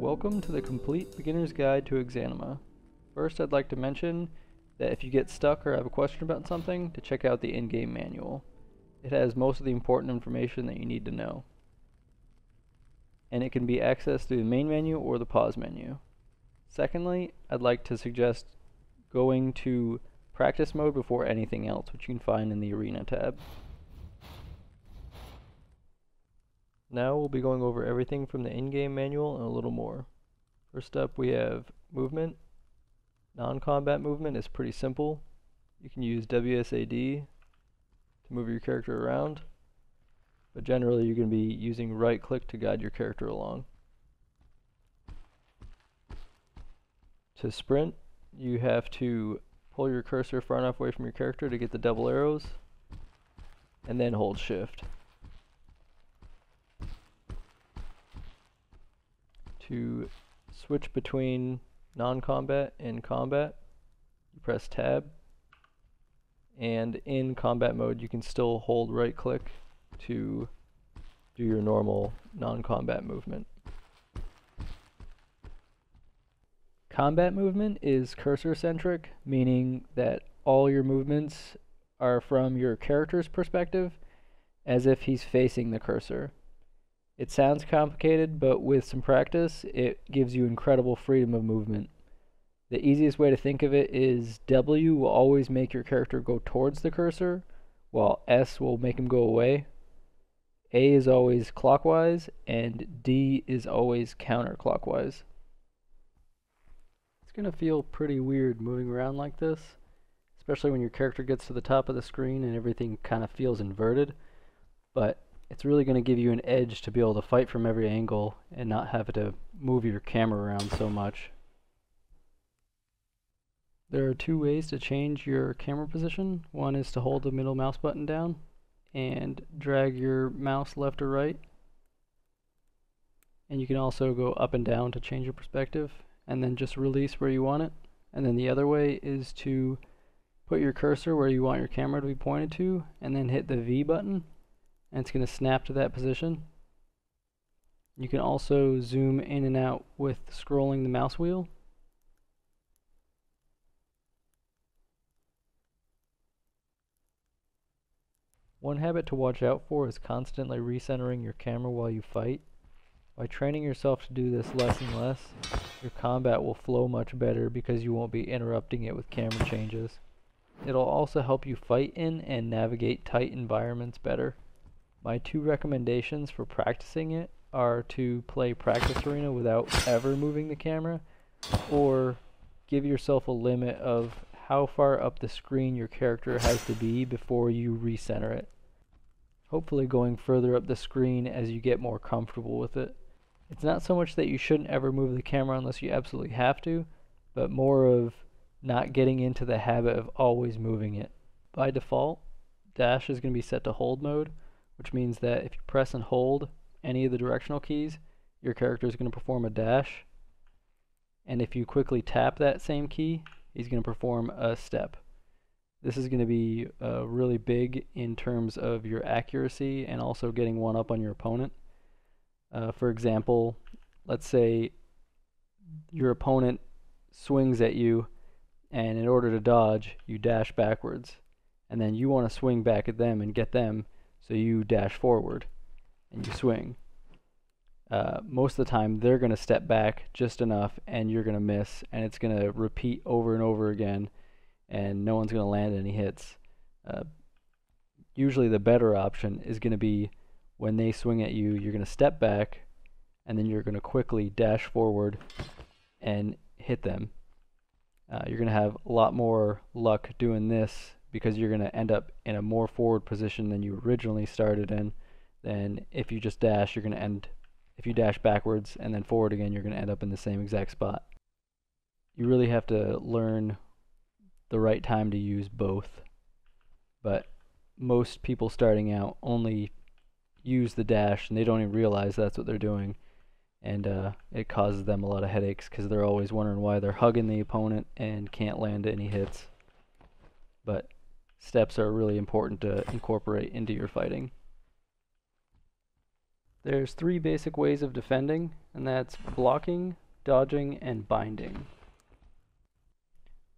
Welcome to the Complete Beginner's Guide to Exanima. First, I'd like to mention that if you get stuck or have a question about something, to check out the in-game manual. It has most of the important information that you need to know. And it can be accessed through the main menu or the pause menu. Secondly, I'd like to suggest going to practice mode before anything else, which you can find in the Arena tab. Now we'll be going over everything from the in-game manual and a little more. First up, we have movement. Non-combat movement is pretty simple. You can use WSAD to move your character around, but generally you're going to be using right click to guide your character along. To sprint, you have to pull your cursor far enough away from your character to get the double arrows, and then hold shift. To switch between non-combat and combat, you press tab, and in combat mode you can still hold right click to do your normal non-combat movement. Combat movement is cursor centric, meaning that all your movements are from your character's perspective as if he's facing the cursor. It sounds complicated, but with some practice, it gives you incredible freedom of movement. The easiest way to think of it is W will always make your character go towards the cursor, while S will make him go away. A is always clockwise, and D is always counterclockwise. It's going to feel pretty weird moving around like this, especially when your character gets to the top of the screen and everything kind of feels inverted, but it's really going to give you an edge to be able to fight from every angle and not have to move your camera around so much. There are two ways to change your camera position. One is to hold the middle mouse button down and drag your mouse left or right. And you can also go up and down to change your perspective and then just release where you want it. And then the other way is to put your cursor where you want your camera to be pointed to and then hit the V button. And it's going to snap to that position. You can also zoom in and out with scrolling the mouse wheel. One habit to watch out for is constantly recentering your camera while you fight. By training yourself to do this less and less, your combat will flow much better because you won't be interrupting it with camera changes. It'll also help you fight in and navigate tight environments better. My two recommendations for practicing it are to play Practice Arena without ever moving the camera, or give yourself a limit of how far up the screen your character has to be before you recenter it. Hopefully going further up the screen as you get more comfortable with it. It's not so much that you shouldn't ever move the camera unless you absolutely have to, but more of not getting into the habit of always moving it. By default, dash is going to be set to hold mode, which means that if you press and hold any of the directional keys, your character is going to perform a dash. And if you quickly tap that same key, he's going to perform a step. This is going to be really big in terms of your accuracy and also getting one up on your opponent. For example, let's say your opponent swings at you, and in order to dodge, you dash backwards. And then you want to swing back at them and get them, so you dash forward and you swing. Most of the time they're going to step back just enough and you're going to miss, and it's going to repeat over and over again and no one's going to land any hits. Usually the better option is going to be when they swing at you, you're going to step back and then you're going to quickly dash forward and hit them. You're going to have a lot more luck doing this because you're going to end up in a more forward position than you originally started in. Then if you just dash, you're going to end, if you dash backwards and then forward again, you're going to end up in the same exact spot. You really have to learn the right time to use both. But most people starting out only use the dash and they don't even realize that's what they're doing. And it causes them a lot of headaches because they're always wondering why they're hugging the opponent and can't land any hits. But steps are really important to incorporate into your fighting. There's three basic ways of defending, and that's blocking, dodging, and binding.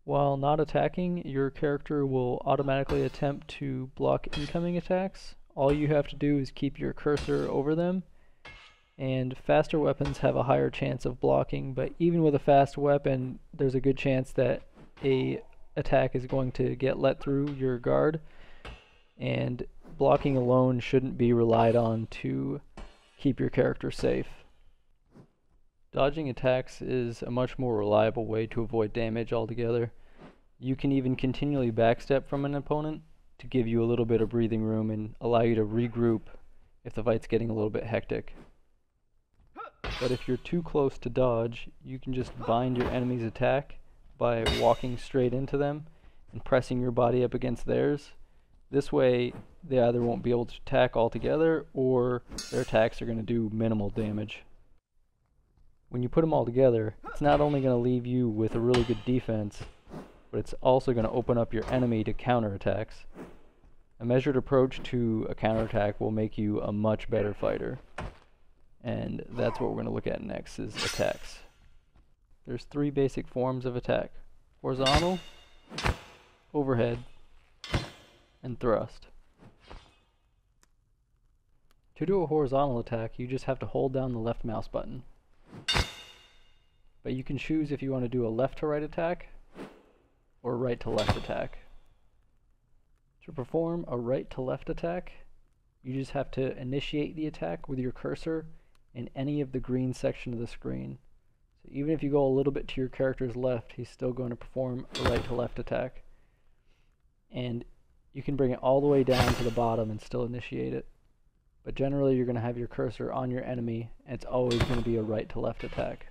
While not attacking, your character will automatically attempt to block incoming attacks. All you have to do is keep your cursor over them, and faster weapons have a higher chance of blocking, but even with a fast weapon, there's a good chance that a attack is going to get let through your guard, and blocking alone shouldn't be relied on to keep your character safe. Dodging attacks is a much more reliable way to avoid damage altogether. You can even continually backstep from an opponent to give you a little bit of breathing room and allow you to regroup if the fight's getting a little bit hectic. But if you're too close to dodge, you can just bind your enemy's attack by walking straight into them and pressing your body up against theirs. This way, they either won't be able to attack altogether, or their attacks are going to do minimal damage. When you put them all together, it's not only going to leave you with a really good defense, but it's also going to open up your enemy to counterattacks. A measured approach to a counterattack will make you a much better fighter. And that's what we're going to look at next, is attacks. There's three basic forms of attack: horizontal, overhead, and thrust. To do a horizontal attack, you just have to hold down the left mouse button. But you can choose if you want to do a left to right attack or right to left attack. To perform a right to left attack, you just have to initiate the attack with your cursor in any of the green section of the screen. So even if you go a little bit to your character's left, he's still going to perform a right to left attack. And you can bring it all the way down to the bottom and still initiate it. But generally you're going to have your cursor on your enemy, and it's always going to be a right to left attack.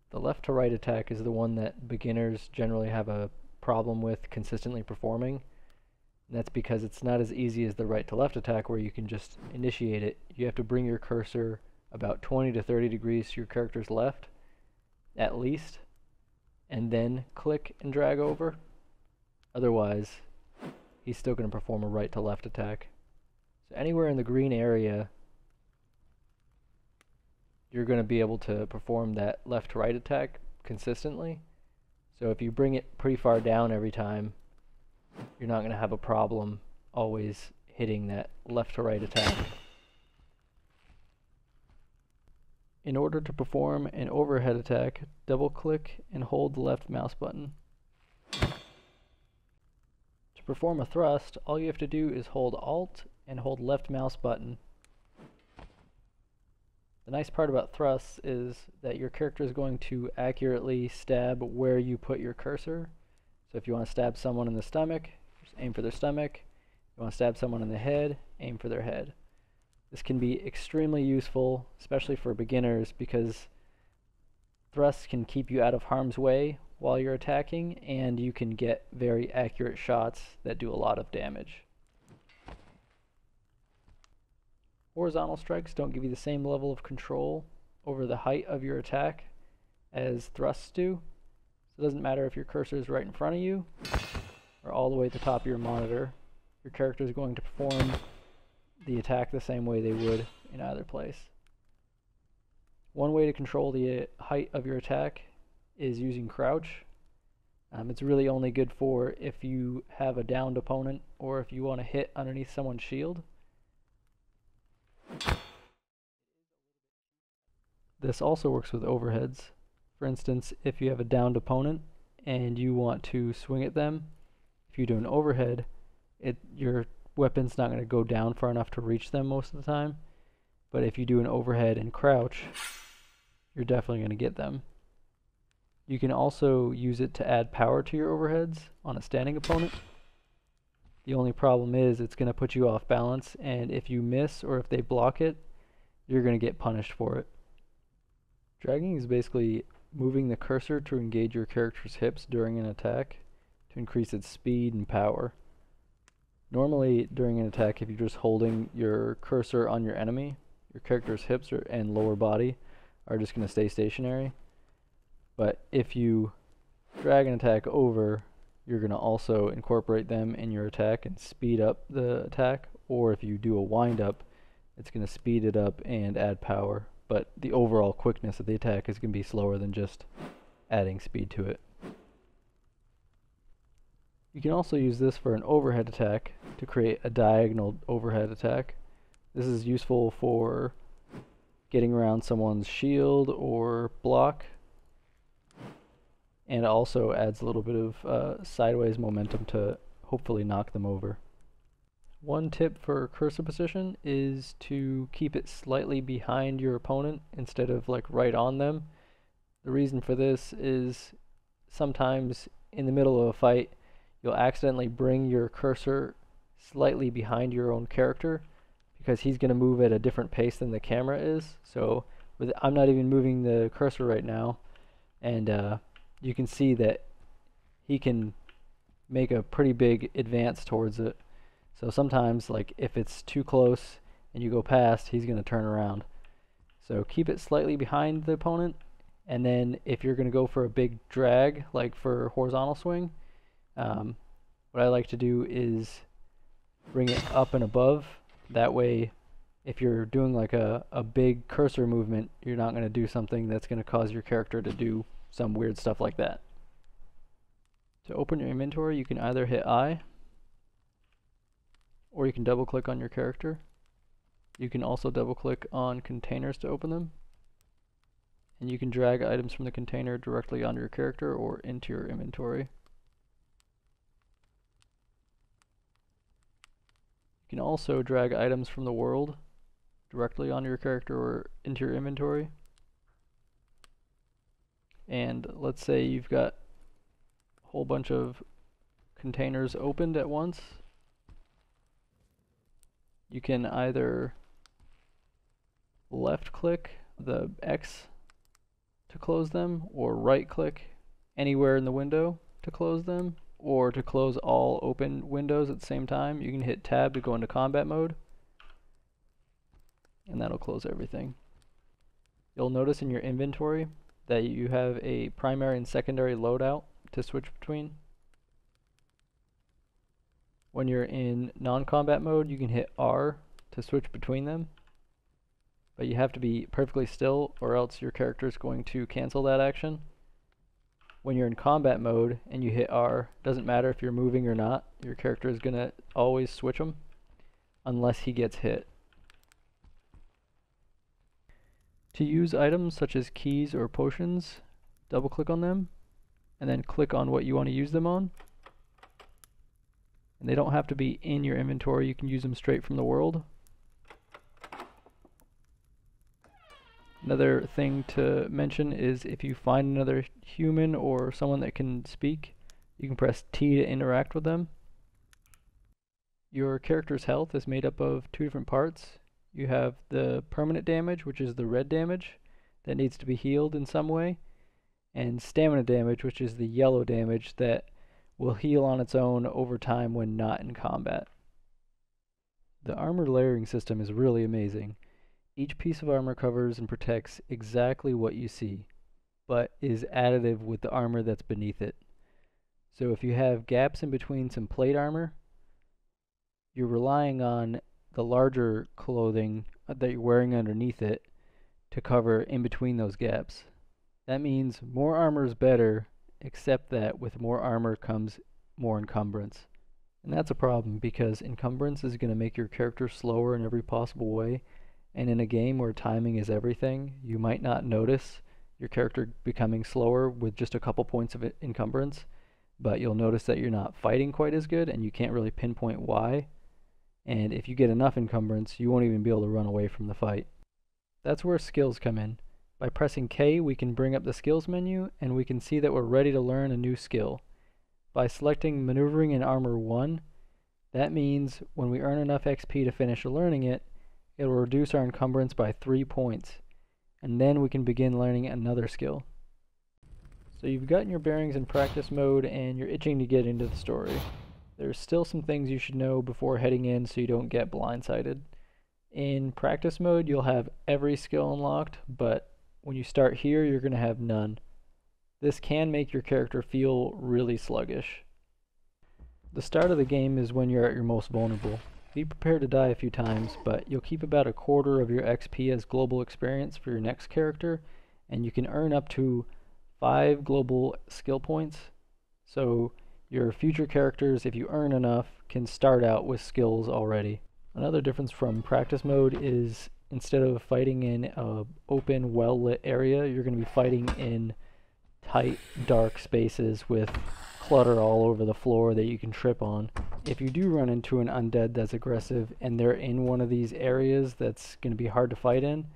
The left to right attack is the one that beginners generally have a problem with consistently performing. And that's because it's not as easy as the right to left attack, where you can just initiate it. You have to bring your cursor about 20 to 30 degrees to your character's left, at least, and then click and drag over. Otherwise, he's still going to perform a right to left attack. So anywhere in the green area, you're going to be able to perform that left to right attack consistently. So if you bring it pretty far down every time, you're not going to have a problem always hitting that left to right attack. In order to perform an overhead attack, double click and hold the left mouse button. To perform a thrust, all you have to do is hold Alt and hold left mouse button. The nice part about thrusts is that your character is going to accurately stab where you put your cursor. So if you want to stab someone in the stomach, just aim for their stomach. If you want to stab someone in the head, aim for their head. This can be extremely useful, especially for beginners, because thrusts can keep you out of harm's way while you're attacking, and you can get very accurate shots that do a lot of damage. Horizontal strikes don't give you the same level of control over the height of your attack as thrusts do. So it doesn't matter if your cursor is right in front of you or all the way at the top of your monitor. Your character is going to perform the attack the same way they would in either place. One way to control the height of your attack is using crouch. It's really only good for if you have a downed opponent or if you want to hit underneath someone's shield. This also works with overheads. For instance, if you have a downed opponent and you want to swing at them, if you do an overhead, your weapon's not going to go down far enough to reach them most of the time. But if you do an overhead and crouch, you're definitely going to get them. You can also use it to add power to your overheads on a standing opponent. The only problem is it's going to put you off balance, and if you miss or if they block it, you're going to get punished for it. Dragging is basically moving the cursor to engage your character's hips during an attack to increase its speed and power. Normally, during an attack, if you're just holding your cursor on your enemy, your character's hips and lower body are just going to stay stationary. But if you drag an attack over, you're going to also incorporate them in your attack and speed up the attack, or if you do a wind up, it's going to speed it up and add power, but the overall quickness of the attack is going to be slower than just adding speed to it. You can also use this for an overhead attack to create a diagonal overhead attack. This is useful for getting around someone's shield or block, and it also adds a little bit of sideways momentum to hopefully knock them over. One tip for cursor position is to keep it slightly behind your opponent instead of like right on them. The reason for this is sometimes in the middle of a fight you'll accidentally bring your cursor slightly behind your own character because he's going to move at a different pace than the camera is. So I'm not even moving the cursor right now, and you can see that he can make a pretty big advance towards it. So sometimes, like if it's too close and you go past, he's going to turn around. So keep it slightly behind the opponent, and then if you're going to go for a big drag, like for horizontal swing, what I like to do is bring it up and above. That way, if you're doing like a big cursor movement, you're not going to do something that's going to cause your character to do some weird stuff like that. To open your inventory, you can either hit I, or you can double click on your character. You can also double click on containers to open them, and you can drag items from the container directly onto your character or into your inventory. You can also drag items from the world directly onto your character or into your inventory. And let's say you've got a whole bunch of containers opened at once. You can either left click the X to close them, or right click anywhere in the window to close them, or to close all open windows at the same time. You can hit tab to go into combat mode, and that'll close everything. You'll notice in your inventory that you have a primary and secondary loadout to switch between. When you're in non-combat mode, you can hit R to switch between them, but you have to be perfectly still or else your character is going to cancel that action. When you're in combat mode and you hit R, doesn't matter if you're moving or not, your character is going to always switch them unless he gets hit. To use items such as keys or potions, double click on them and then click on what you want to use them on. And they don't have to be in your inventory, you can use them straight from the world. Another thing to mention is if you find another human or someone that can speak, you can press T to interact with them. Your character's health is made up of two different parts. You have the permanent damage, which is the red damage that needs to be healed in some way, and stamina damage, which is the yellow damage that will heal on its own over time when not in combat. The armor layering system is really amazing. Each piece of armor covers and protects exactly what you see, but is additive with the armor that's beneath it. So if you have gaps in between some plate armor, you're relying on the larger clothing that you're wearing underneath it to cover in between those gaps. That means more armor is better, except that with more armor comes more encumbrance. And that's a problem because encumbrance is going to make your character slower in every possible way. And in a game where timing is everything, you might not notice your character becoming slower with just a couple points of encumbrance, but you'll notice that you're not fighting quite as good and you can't really pinpoint why. And if you get enough encumbrance, you won't even be able to run away from the fight. That's where skills come in. By pressing K, we can bring up the skills menu and we can see that we're ready to learn a new skill. By selecting Maneuvering in Armor 1, that means when we earn enough XP to finish learning it, it will reduce our encumbrance by 3 points, and then we can begin learning another skill. So you've gotten your bearings in practice mode and you're itching to get into the story. There's still some things you should know before heading in so you don't get blindsided. In practice mode, you'll have every skill unlocked, but when you start here, you're going to have none. This can make your character feel really sluggish. The start of the game is when you're at your most vulnerable. Be prepared to die a few times, but you'll keep about a quarter of your XP as global experience for your next character, and you can earn up to 5 global skill points. So your future characters, if you earn enough, can start out with skills already. Another difference from practice mode is instead of fighting in an open, well-lit area, you're going to be fighting in tight, dark spaces with clutter all over the floor that you can trip on. If you do run into an undead that's aggressive and they're in one of these areas that's going to be hard to fight in,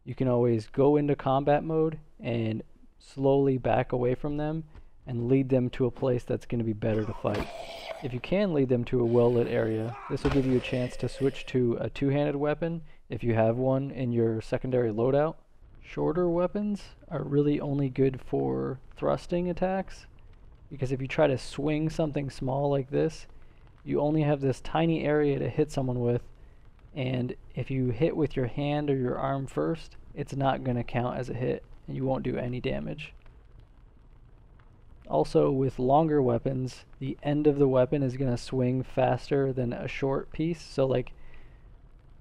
you can always go into combat mode and slowly back away from them and lead them to a place that's going to be better to fight. If you can lead them to a well-lit area, this will give you a chance to switch to a two-handed weapon if you have one in your secondary loadout. Shorter weapons are really only good for thrusting attacks, because if you try to swing something small like this, you only have this tiny area to hit someone with, and if you hit with your hand or your arm first, it's not going to count as a hit, and you won't do any damage. Also, with longer weapons, the end of the weapon is going to swing faster than a short piece, so like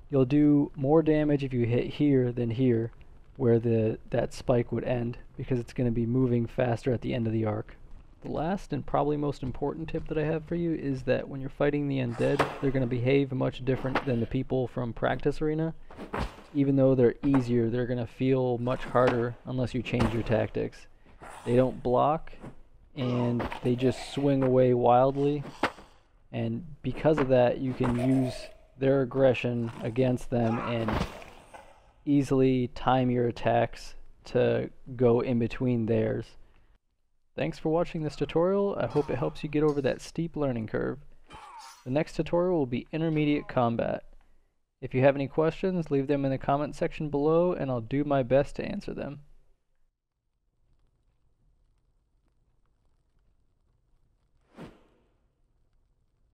you'll do more damage if you hit here than here, where that spike would end, because it's going to be moving faster at the end of the arc. The last and probably most important tip that I have for you is that when you're fighting the undead, they're going to behave much different than the people from Practice Arena. Even though they're easier, they're going to feel much harder unless you change your tactics. They don't block, and they just swing away wildly, and because of that, you can use their aggression against them and easily time your attacks to go in between theirs. Thanks for watching this tutorial. I hope it helps you get over that steep learning curve. The next tutorial will be intermediate combat. If you have any questions, leave them in the comment section below and I'll do my best to answer them.